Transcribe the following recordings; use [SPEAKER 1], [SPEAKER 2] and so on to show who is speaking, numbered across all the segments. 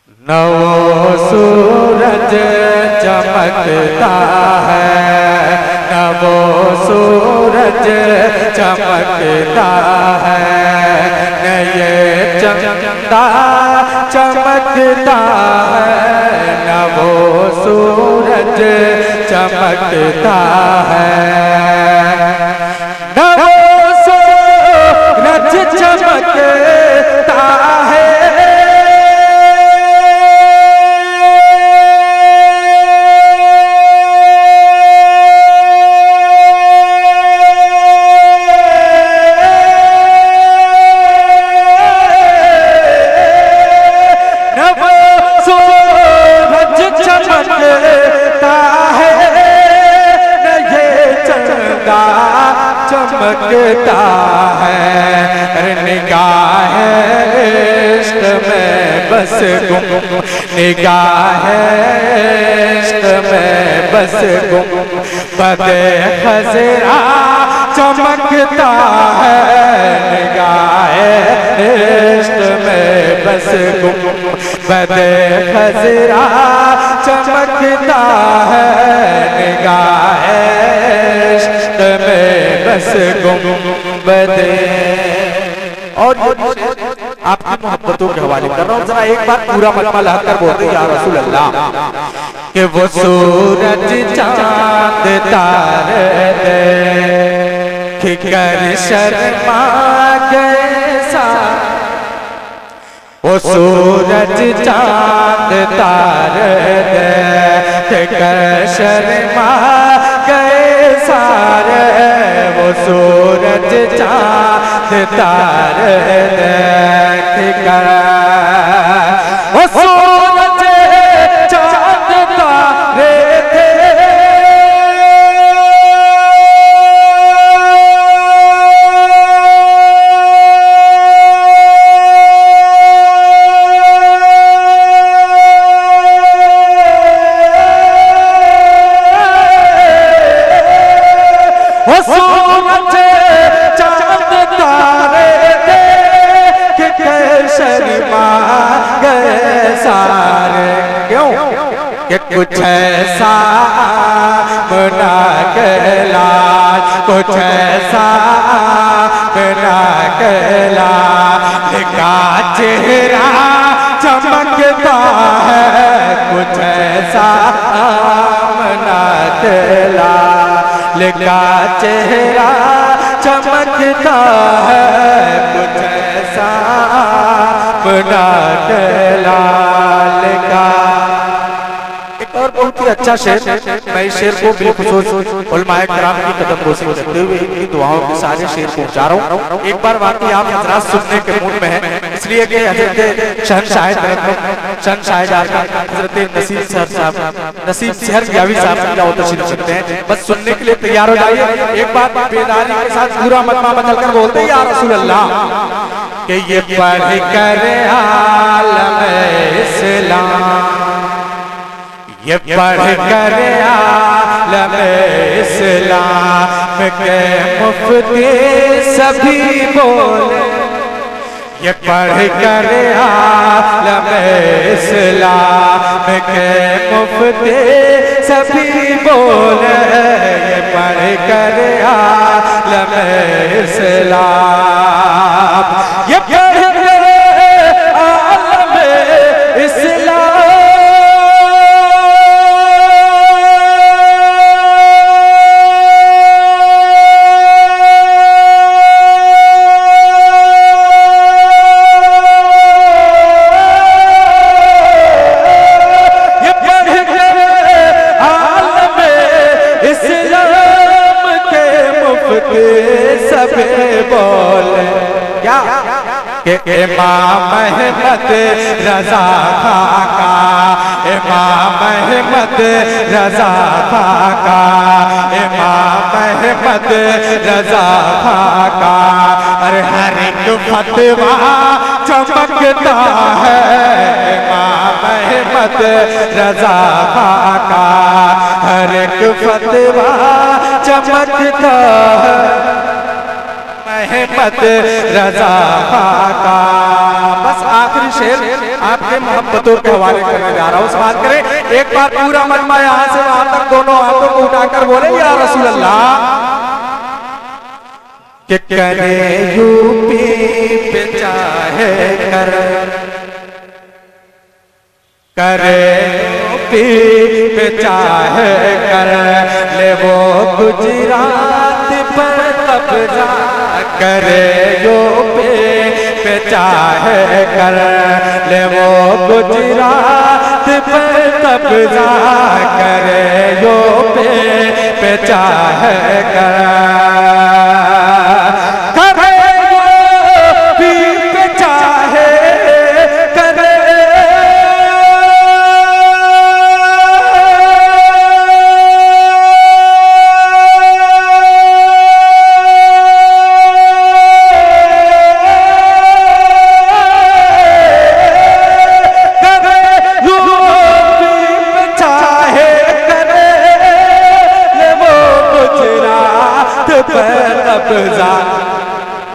[SPEAKER 1] नवो सूरज चमकता है, नवो सूरज चमकता है, नए चंदा चमकता है, नवो सूरज चमकता है, नवो सूरज चमकता है। चमकता है निगाह इश्क में बस गुम, निगाह इश्क में बस गुम, बदे खजरा चमकता है, निगाह इश्क में बस गुम, बदे खजरा चमकता है, निगाह इश्क में बस गुंबदे। और आपकी मोहब्बतों के हवाले कर रहा हूँ, जरा एक बार पूरा मलमा लहकर बोलते या रसूल अल्लाह कि वो सूरज चांद तारे देख कर शर्मा गए सा, वो सूरज चांद तारे देख कर शर्मा गए सारे, वो सूरज चांद तारे देख कर, वो सूरज चांद तारे थे, वो सूरज चांद तारे देख के शर्मा गए सारे। क्यों कि कुछ ऐसा बना के लाल, कुछ ऐसा बना के लाल का चेहरा चमकता है, कुछ ऐसा बना के लाल का चेहरा चमकता है, कुछ ऐसा बना के लाल का। एक और बहुत ही अच्छा शेर, मैं इस शेर को बिलखुसूस उलमाए किराम की कदम बोसी करते हुए इनकी दुआओं के सारे शेर पहुंचा रहा हूँ। एक बार वाकई आप हजरात सुनने के मूड में हैं, इसलिए कि हजरत शहनशाह हजरत नसीब शहर यावी साहब क्या होता सुनते हैं, बस सुनने के लिए तैयार हो जाइए। एक बार बेदारी के साथ पूरा मलमा बदल कर बोलते हैं या रसूल अल्लाह कि ये पढ़ कर आलम इस्लाम, ये पढ़ कर आलम इस्लाम के मुफ्ती सभी बोले, ये पढ़ कर आलम इस्लाम के मुफ्ती सभी बोले, ये पढ़ कर आलम इस्लाम, ये पढ़ कर आलम इस्लाम, इमाम अहमद रजा खाका, इमाम अहमद रजा खाका, इमाम अहमद रजा खाका, अरे हर एक फतवा चमकता है, इमाम अहमद रजा खाका, हर एक फतवा चमकता है। अहमद रजा का। बस आखिरी शेर आपके मोहब्बतों के हवाले करने जा रहा हूँ। बात करें एक बार पूरा मजमा यहाँ से वहां तक दोनों हाथों को उठाकर बोले या रसूल अल्लाह। कि करे यूपी पे चाहे करे यूपी पे चाहे कर ले वो गुजरात पर कब्जा। करे यूपी पे चाहे कर ले वो गुजरात पर कब्जा। करे यूपी पे चाहे कर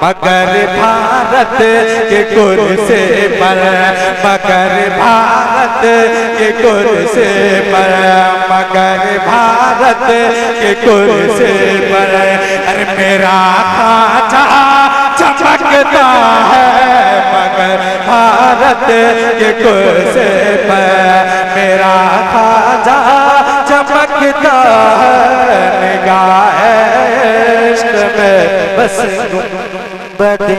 [SPEAKER 1] मगर भारत के कुर्सी पर, मगर भारत के कुर्सी पर, मगर भारत के कुर्सी पर। अरे मेरा खाजा चमकता है मगर भारत के कुर्सी पर। मेरा खाजा चमकता है निगाह इश्क में बस बदे।